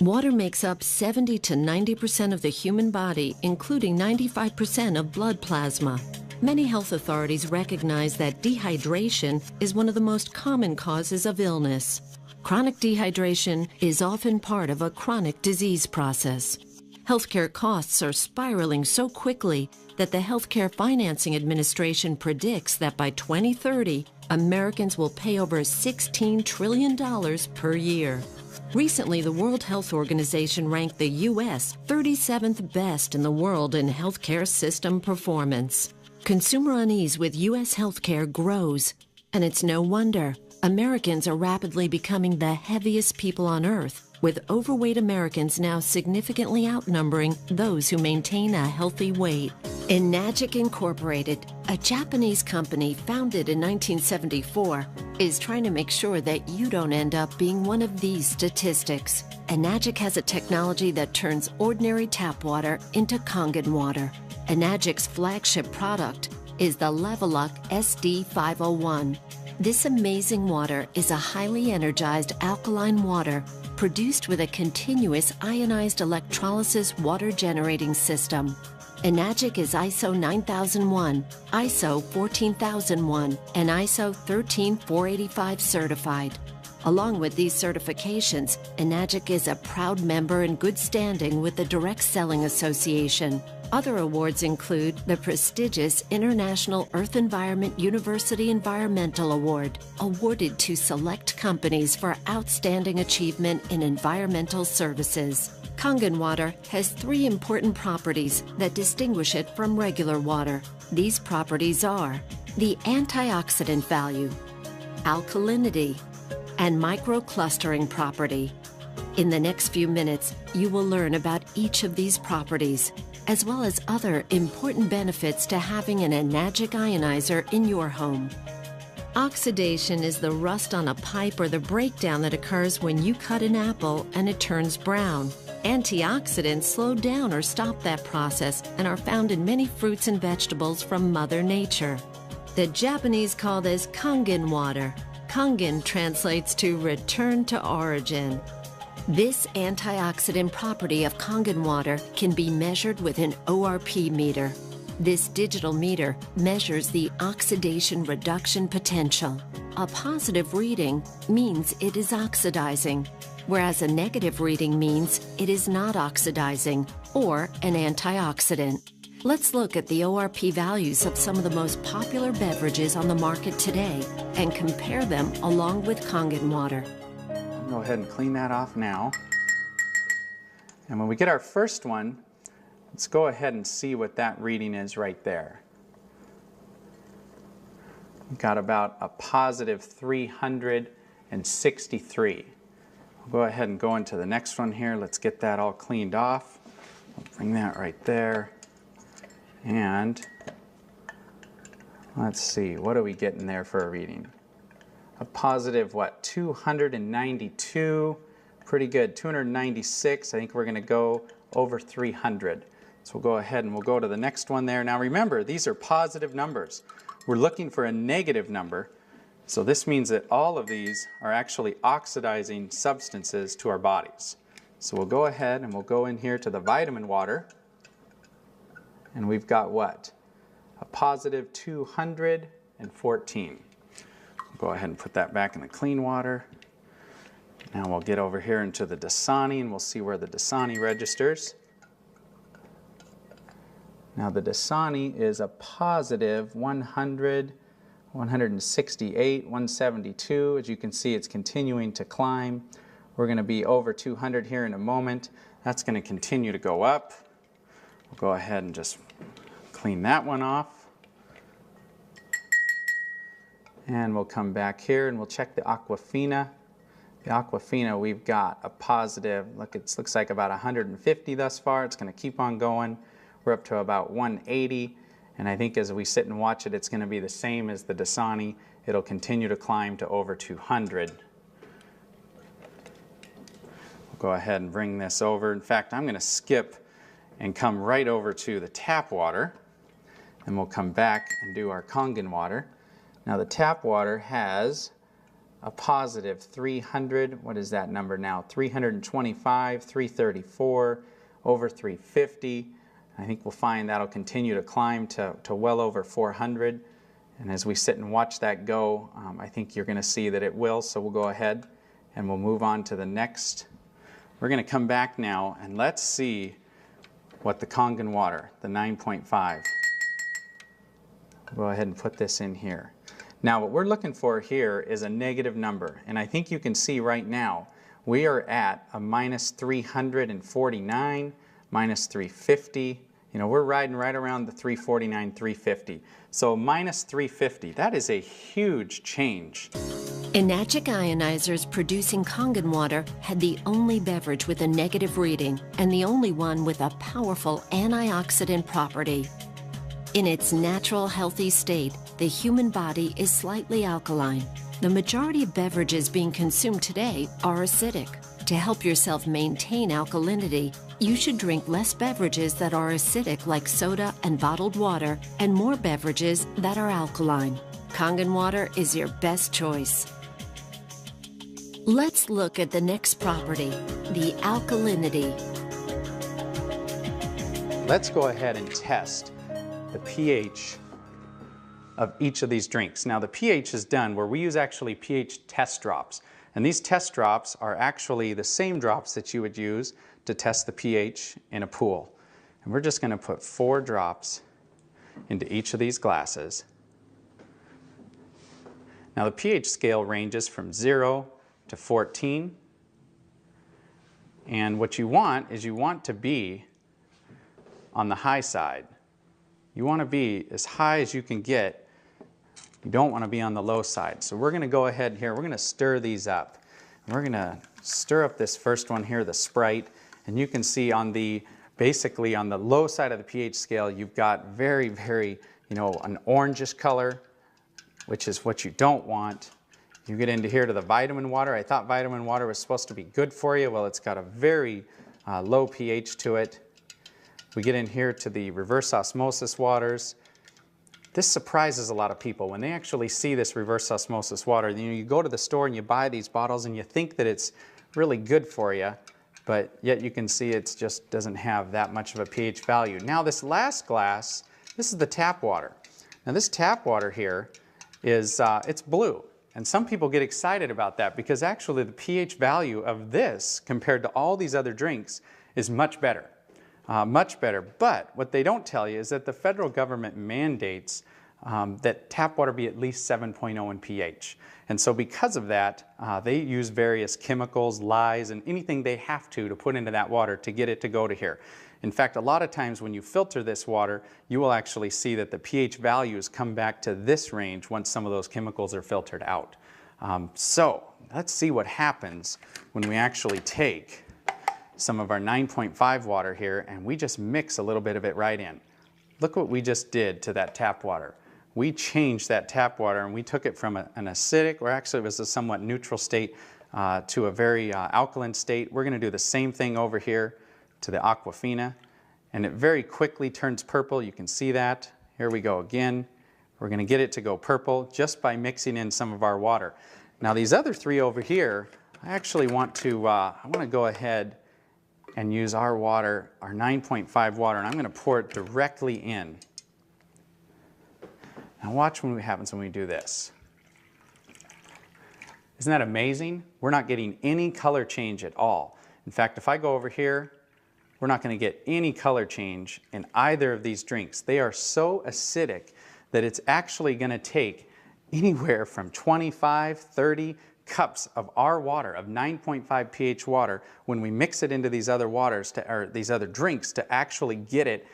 Water makes up 70 to 90% of the human body, including 95% of blood plasma. Many health authorities recognize that dehydration is one of the most common causes of illness. Chronic dehydration is often part of a chronic disease process. Healthcare costs are spiraling so quickly that the Healthcare Financing Administration predicts that by 2030, Americans will pay over $16 trillion per year. Recently, the World Health Organization ranked the U.S. 37th best in the world in healthcare system performance. Consumer unease with U.S. healthcare grows, and it's no wonder. Americans are rapidly becoming the heaviest people on earth, with overweight Americans now significantly outnumbering those who maintain a healthy weight. Enagic Incorporated, a Japanese company founded in 1974, is trying to make sure that you don't end up being one of these statistics. Enagic has a technology that turns ordinary tap water into Kangen water. Enagic's flagship product is the Leveluck SD501. This amazing water is a highly energized alkaline water produced with a continuous ionized electrolysis water generating system. Enagic is ISO 9001, ISO 14001, and ISO 13485 certified. Along with these certifications, Enagic is a proud member in good standing with the Direct Selling Association. Other awards include the prestigious International Earth Environment University Environmental Award, awarded to select companies for outstanding achievement in environmental services. Kangen water has 3 important properties that distinguish it from regular water. These properties are the antioxidant value, alkalinity, and microclustering property. In the next few minutes, you will learn about each of these properties, as well as other important benefits to having an Enagic ionizer in your home. Oxidation is the rust on a pipe or the breakdown that occurs when you cut an apple and it turns brown. Antioxidants slow down or stop that process and are found in many fruits and vegetables from Mother Nature. The Japanese call this Kangen water. Kangen translates to return to origin. This antioxidant property of Kangen water can be measured with an ORP meter. This digital meter measures the oxidation reduction potential. A positive reading means it is oxidizing, whereas a negative reading means it is not oxidizing or an antioxidant. Let's look at the ORP values of some of the most popular beverages on the market today and compare them along with Kangen water. I'll go ahead and clean that off now. And when we get our first one, let's go ahead and see what that reading is right there. We've got about a positive 363. We'll go ahead and go into the next one here. Let's get that all cleaned off. I'll bring that right there. And let's see, what are we getting there for a reading? A positive, what, 292? Pretty good, 296. I think we're going to go over 300. So we'll go ahead and we'll go to the next one there. Now remember, these are positive numbers. We're looking for a negative number. So this means that all of these are actually oxidizing substances to our bodies. So we'll go ahead and we'll go in here to the vitamin water. And we've got what? A positive 214. We'll go ahead and put that back in the clean water. Now we'll get over here into the Dasani and we'll see where the Dasani registers. Now the Dasani is a positive 100, 168, 172. As you can see, it's continuing to climb. We're going to be over 200 here in a moment. That's going to continue to go up. We'll go ahead and just clean that one off. And we'll come back here and we'll check the Aquafina. The Aquafina, we've got a positive, look, it looks like about 150 thus far. It's going to keep on going. We're up to about 180. And I think as we sit and watch it, it's going to be the same as the Dasani. It'll continue to climb to over 200. We'll go ahead and bring this over. In fact, I'm going to skip and come right over to the tap water, and we'll come back and do our Kangen water. Now the tap water has a positive 300, what is that number now? 325, 334, over 350. I think we'll find that'll continue to climb to well over 400. And as we sit and watch that go, I think you're going to see that it will. So we'll go ahead and we'll move on to the next. We're going to come back now and let's see what the Kangen water, the 9.5. Go ahead and put this in here. Now what we're looking for here is a negative number, and I think you can see right now we are at a minus 349, minus 350. You know, we're riding right around the 349, 350. So minus 350, that is a huge change. Enagic ionizers producing Kangen water had the only beverage with a negative reading and the only one with a powerful antioxidant property. In its natural, healthy state, the human body is slightly alkaline. The majority of beverages being consumed today are acidic. To help yourself maintain alkalinity, you should drink less beverages that are acidic like soda and bottled water, and more beverages that are alkaline. Kangen water is your best choice. Let's look at the next property, the alkalinity. Let's go ahead and test the pH of each of these drinks. Now the pH is done where we use actually pH test drops. And these test drops are actually the same drops that you would use to test the pH in a pool. And we're just going to put 4 drops into each of these glasses. Now the pH scale ranges from 0 to 14. And what you want is you want to be on the high side. You want to be as high as you can get. You don't want to be on the low side. So we're going to go ahead here. We're going to stir these up. And we're going to stir up this first one here, the Sprite. And you can see on the, basically on the low side of the pH scale, you've got very, very, you know, an orangish color, which is what you don't want. You get into here to the vitamin water. I thought vitamin water was supposed to be good for you. Well, it's got a very low pH to it. We get in here to the reverse osmosis waters. This surprises a lot of people when they actually see this reverse osmosis water. You know, you go to the store and you buy these bottles and you think that it's really good for you, but yet you can see it just doesn't have that much of a pH value. Now this last glass, this is the tap water. Now this tap water here is, it's blue. And some people get excited about that because actually the pH value of this compared to all these other drinks is much better. Much better. But what they don't tell you is that the federal government mandates that tap water be at least 7.0 in pH. And so because of that, they use various chemicals, lyes, and anything they have to put into that water to get it to go to here. In fact, a lot of times when you filter this water, you will actually see that the pH values come back to this range once some of those chemicals are filtered out. So let's see what happens when we actually take some of our 9.5 water here and we just mix a little bit of it right in. Look what we just did to that tap water. We changed that tap water and we took it from an acidic, or actually it was a somewhat neutral state, to a very alkaline state. We're going to do the same thing over here to the Aquafina, and it very quickly turns purple. You can see that. Here we go again. We're going to get it to go purple just by mixing in some of our water. Now these other 3 over here, I actually want to, I want to go ahead and use our water, our 9.5 water, and I'm going to pour it directly in. Now watch what happens when we do this. Isn't that amazing? We're not getting any color change at all. In fact, if I go over here, we're not going to get any color change in either of these drinks. They are so acidic that it's actually going to take anywhere from 25, 30 cups of our water, of 9.5 pH water, when we mix it into these other waters, or these other drinks, to actually get it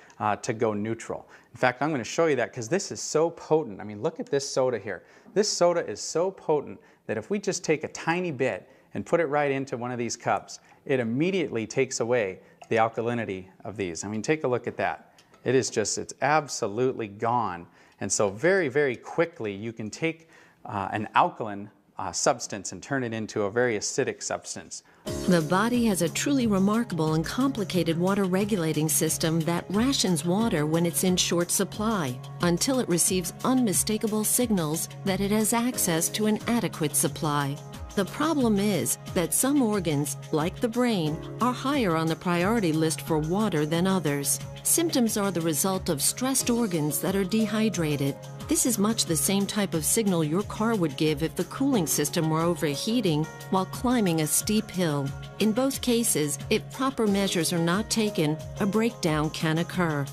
to go neutral. In fact, I'm going to show you that because this is so potent. I mean, look at this soda here. This soda is so potent that if we just take a tiny bit and put it right into one of these cups, it immediately takes away the alkalinity of these. I mean, take a look at that. It is just, it's absolutely gone. And so very, very quickly you can take an alkaline substance and turn it into a very acidic substance. The body has a truly remarkable and complicated water regulating system that rations water when it's in short supply, until it receives unmistakable signals that it has access to an adequate supply. The problem is that some organs, like the brain, are higher on the priority list for water than others. Symptoms are the result of stressed organs that are dehydrated. This is much the same type of signal your car would give if the cooling system were overheating while climbing a steep hill. In both cases, if proper measures are not taken, a breakdown can occur.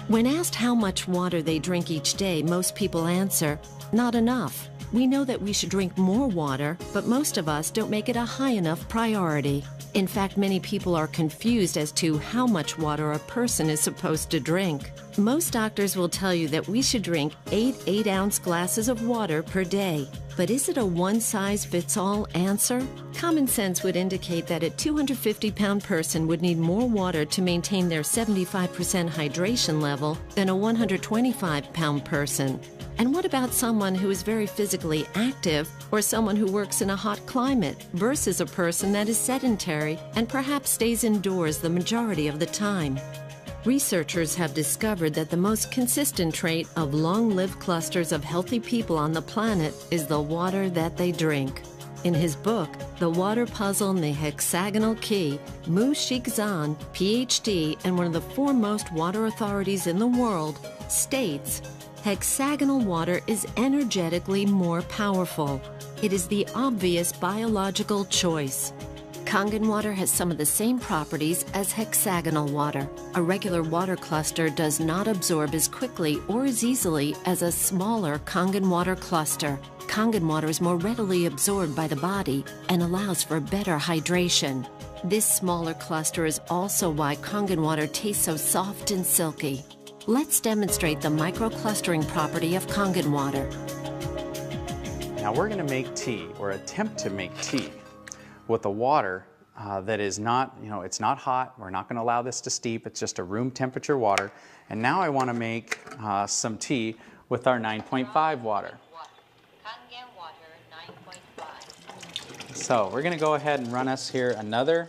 When asked how much water they drink each day, most people answer, "Not enough." We know that we should drink more water, but most of us don't make it a high enough priority. In fact, many people are confused as to how much water a person is supposed to drink. Most doctors will tell you that we should drink 8 8-ounce glasses of water per day. But is it a one-size-fits-all answer? Common sense would indicate that a 250-pound person would need more water to maintain their 75% hydration level than a 125-pound person. And what about someone who is very physically active or someone who works in a hot climate versus a person that is sedentary and perhaps stays indoors the majority of the time? Researchers have discovered that the most consistent trait of long-lived clusters of healthy people on the planet is the water that they drink. In his book, The Water Puzzle and the Hexagonal Key, Mu Shikzan, PhD and one of the foremost water authorities in the world, states, hexagonal water is energetically more powerful. It is the obvious biological choice. Kangen water has some of the same properties as hexagonal water. A regular water cluster does not absorb as quickly or as easily as a smaller Kangen water cluster. Kangen water is more readily absorbed by the body and allows for better hydration. This smaller cluster is also why Kangen water tastes so soft and silky. Let's demonstrate the microclustering property of Kangen water. Now we're going to make tea, or attempt to make tea, with a water that is not, it's not hot. We're not going to allow this to steep. It's just a room temperature water. And now I want to make some tea with our 9.5 water. Kangen water 9.5. So we're going to go ahead and run us here another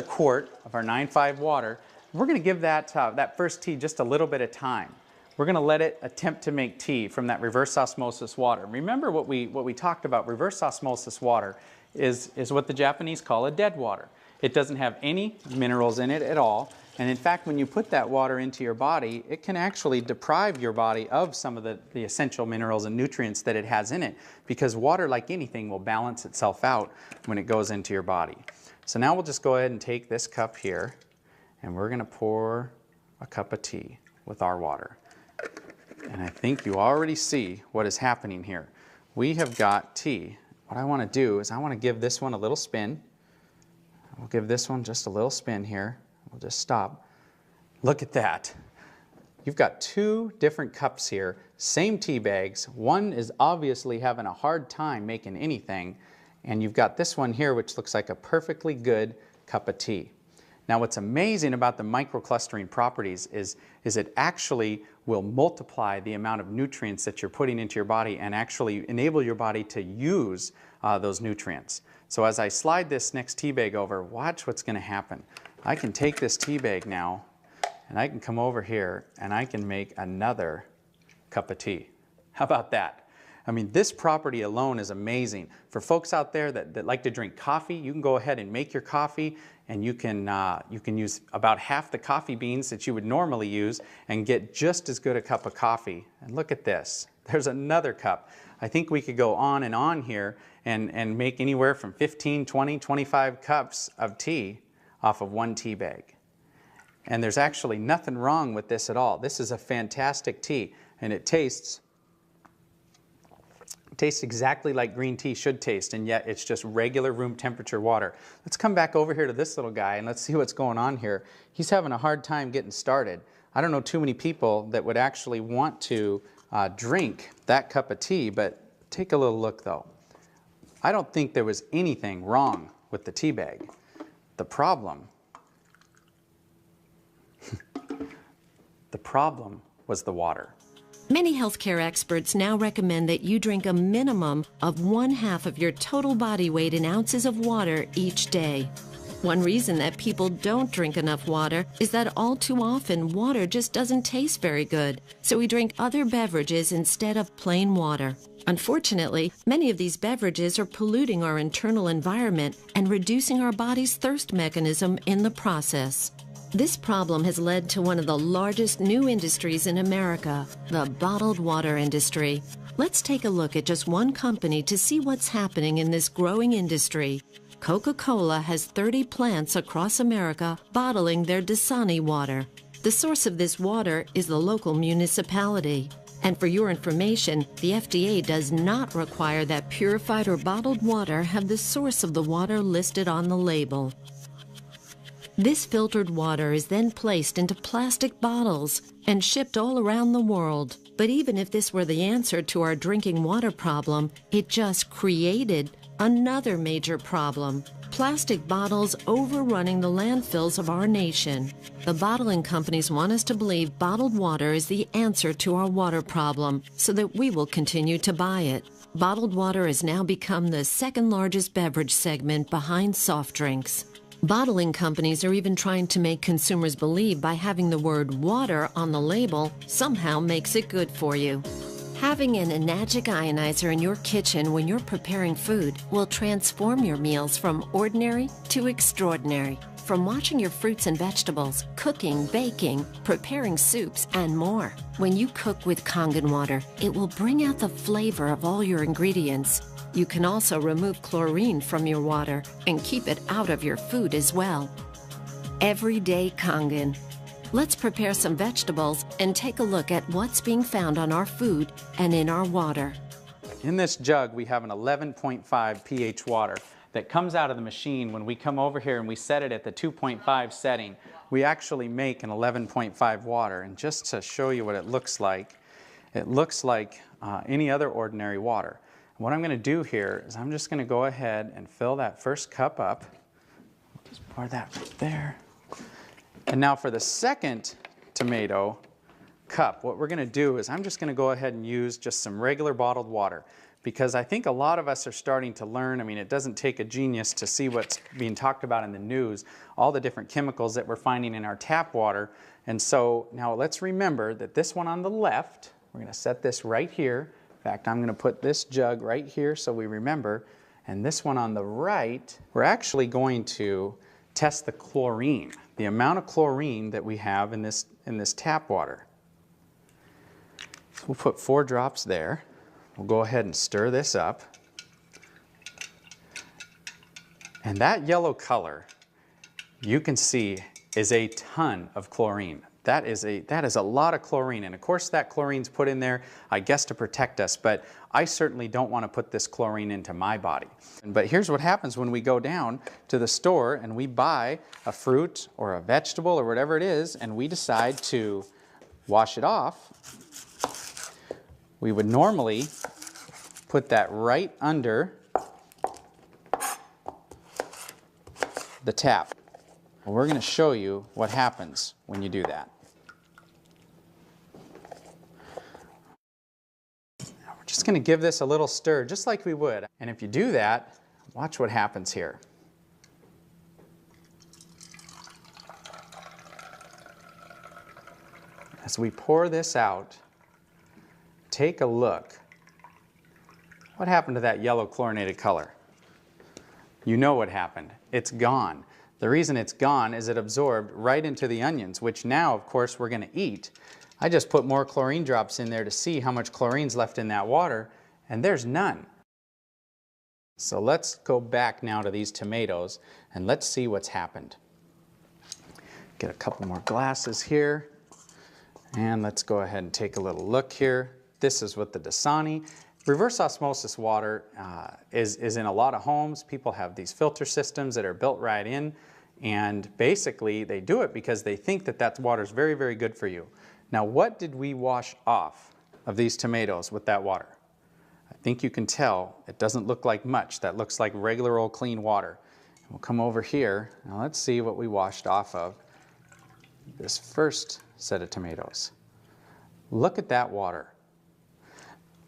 quart of our 9.5 water. We're going to give that first tea just a little bit of time. We're going to let it attempt to make tea from that reverse osmosis water. Remember what we talked about. Reverse osmosis water is what the Japanese call a dead water. It doesn't have any minerals in it at all. And in fact, when you put that water into your body, it can actually deprive your body of some of the essential minerals and nutrients that it has in it, because water, like anything, will balance itself out when it goes into your body. So now we'll just go ahead and take this cup here, and we're going to pour a cup of tea with our water. And I think you already see what is happening here. We have got tea. What I want to do is I want to give this one a little spin. We'll give this one just a little spin here. We'll just stop. Look at that. You've got two different cups here, same tea bags. One is obviously having a hard time making anything, and you've got this one here which looks like a perfectly good cup of tea. Now what's amazing about the microclustering properties is it actually will multiply the amount of nutrients that you're putting into your body and actually enable your body to use those nutrients. So as I slide this next tea bag over, watch what's going to happen. I can take this tea bag now and I can come over here and I can make another cup of tea. How about that? I mean, this property alone is amazing. For folks out there that like to drink coffee, you can go ahead and make your coffee, and you can use about half the coffee beans that you would normally use and get just as good a cup of coffee. And look at this. There's another cup. I think we could go on and on here and make anywhere from 15, 20, 25 cups of tea off of one tea bag. And there's actually nothing wrong with this at all. This is a fantastic tea, and it tastes exactly like green tea should taste, and yet it's just regular room temperature water. Let's come back over here to this little guy and let's see what's going on here. He's having a hard time getting started. I don't know too many people that would actually want to drink that cup of tea, but take a little look though. I don't think there was anything wrong with the tea bag. The problem was the water. Many healthcare experts now recommend that you drink a minimum of 1/2 of your total body weight in ounces of water each day. One reason that people don't drink enough water is that all too often water just doesn't taste very good, so we drink other beverages instead of plain water. Unfortunately, many of these beverages are polluting our internal environment and reducing our body's thirst mechanism in the process. This problem has led to one of the largest new industries in America, the bottled water industry. Let's take a look at just one company to see what's happening in this growing industry. Coca-Cola has 30 plants across America bottling their Dasani water. The source of this water is the local municipality. And for your information, the FDA does not require that purified or bottled water have the source of the water listed on the label. This filtered water is then placed into plastic bottles and shipped all around the world. But even if this were the answer to our drinking water problem, it just created another major problem: plastic bottles overrunning the landfills of our nation. The bottling companies want us to believe bottled water is the answer to our water problem so that we will continue to buy it. Bottled water has now become the second largest beverage segment behind soft drinks. Bottling companies are even trying to make consumers believe by having the word water on the label somehow makes it good for you. Having an enagic ionizer in your kitchen when you're preparing food will transform your meals from ordinary to extraordinary. From washing your fruits and vegetables, cooking, baking, preparing soups, and more. When you cook with Kangen water, it will bring out the flavor of all your ingredients. You can also remove chlorine from your water and keep it out of your food as well. Everyday Kangen. Let's prepare some vegetables and take a look at what's being found on our food and in our water. In this jug, we have an 11.5 pH water that comes out of the machine. When we come over here and we set it at the 2.5 setting, we actually make an 11.5 water. And just to show you what it looks like any other ordinary water. What I'm going to do here is I'm just going to go ahead and fill that first cup up. Just pour that right there. And now for the second tomato cup, what we're going to do is I'm just going to go ahead and use just some regular bottled water, because I think a lot of us are starting to learn. I mean, it doesn't take a genius to see what's being talked about in the news, all the different chemicals that we're finding in our tap water. And so now let's remember that this one on the left, we're going to set this right here. In fact, I'm going to put this jug right here so we remember. And this one on the right, we're actually going to test the chlorine, the amount of chlorine that we have in this tap water. So we'll put 4 drops there. We'll go ahead and stir this up. And that yellow color, you can see, is a ton of chlorine. That is a lot of chlorine, and of course that chlorine's put in there, I guess, to protect us, but I certainly don't want to put this chlorine into my body. But here's what happens when we go down to the store and we buy a fruit or a vegetable or whatever it is, and we decide to wash it off. We would normally put that right under the tap. Well, we're going to show you what happens when you do that. Now we're just going to give this a little stir, just like we would. And if you do that, watch what happens here. As we pour this out, take a look. What happened to that yellow chlorinated color? You know what happened. It's gone. The reason it's gone is it absorbed right into the onions, which now, of course, we're going to eat. I just put more chlorine drops in there to see how much chlorine's left in that water, and there's none. So let's go back now to these tomatoes, and let's see what's happened. Get a couple more glasses here, and let's go ahead and take a little look here. This is what the Dasani. Reverse osmosis water is in a lot of homes. People have these filter systems that are built right in, and basically they do it because they think that that water is very, very good for you. Now, what did we wash off of these tomatoes with that water? I think you can tell it doesn't look like much. That looks like regular old clean water. We'll come over here. Now let's see what we washed off of this first set of tomatoes. Look at that water.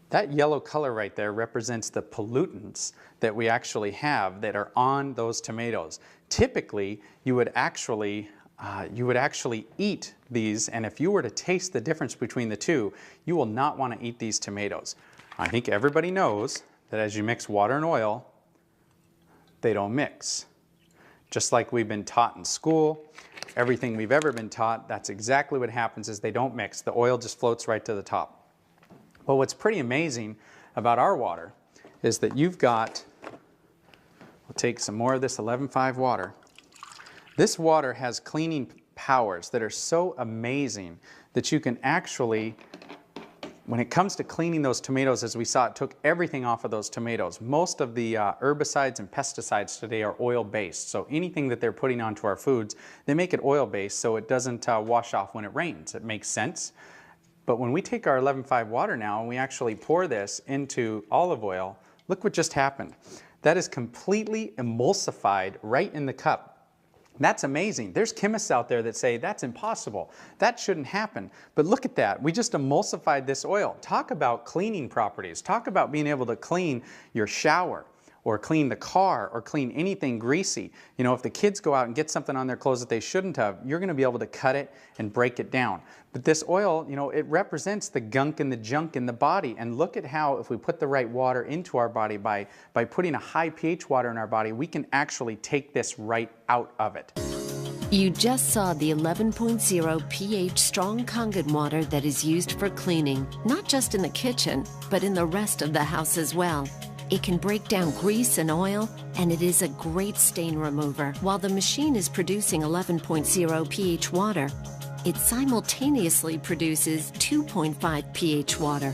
That yellow color right there represents the pollutants that we actually have that are on those tomatoes. Typically, you would actually eat these, and if you were to taste the difference between the two, you will not want to eat these tomatoes. I think everybody knows that as you mix water and oil, they don't mix. Just like we've been taught in school, everything we've ever been taught, that's exactly what happens is they don't mix. The oil just floats right to the top. Well, what's pretty amazing about our water is that you've got, we'll take some more of this 11.5 water. This water has cleaning powers that are so amazing that you can actually, when it comes to cleaning those tomatoes, as we saw, it took everything off of those tomatoes. Most of the herbicides and pesticides today are oil-based. So anything that they're putting onto our foods, they make it oil-based so it doesn't wash off when it rains. It makes sense. But when we take our 11.5 water now and we actually pour this into olive oil, look what just happened. That is completely emulsified right in the cup. That's amazing. There's chemists out there that say that's impossible. That shouldn't happen. But look at that. We just emulsified this oil. Talk about cleaning properties. Talk about being able to clean your shower, or clean the car, or clean anything greasy. You know, if the kids go out and get something on their clothes that they shouldn't have, you're going to be able to cut it and break it down. But this oil, you know, it represents the gunk and the junk in the body. And look at how, if we put the right water into our body, by putting a high pH water in our body, we can actually take this right out of it. You just saw the 11.0 pH strong Kangen water that is used for cleaning, not just in the kitchen, but in the rest of the house as well. It can break down grease and oil, and it is a great stain remover. While the machine is producing 11.0 pH water, it simultaneously produces 2.5 pH water.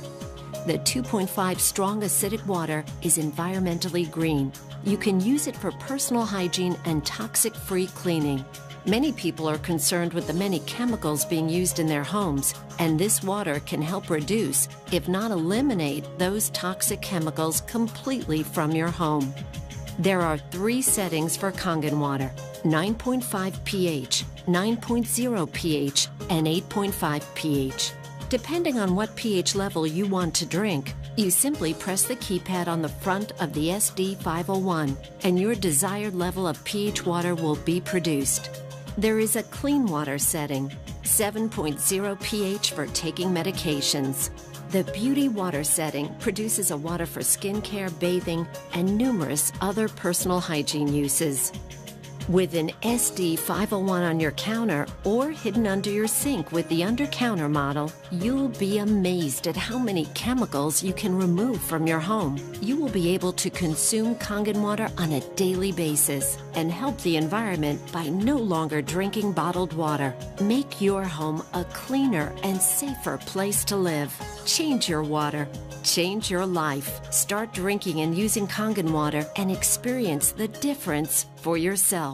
The 2.5 strong acidic water is environmentally green. You can use it for personal hygiene and toxic-free cleaning. Many people are concerned with the many chemicals being used in their homes, and this water can help reduce, if not eliminate, those toxic chemicals completely from your home. There are 3 settings for Kangen water: 9.5 pH, 9.0 pH, and 8.5 pH. Depending on what pH level you want to drink, you simply press the keypad on the front of the SD501, and your desired level of pH water will be produced. There is a clean water setting, 7.0 pH for taking medications. The beauty water setting produces a water for skincare, bathing, and numerous other personal hygiene uses. With an SD501 on your counter or hidden under your sink with the under-counter model, you'll be amazed at how many chemicals you can remove from your home. You will be able to consume Kangen water on a daily basis and help the environment by no longer drinking bottled water. Make your home a cleaner and safer place to live. Change your water. Change your life. Start drinking and using Kangen water and experience the difference for yourself.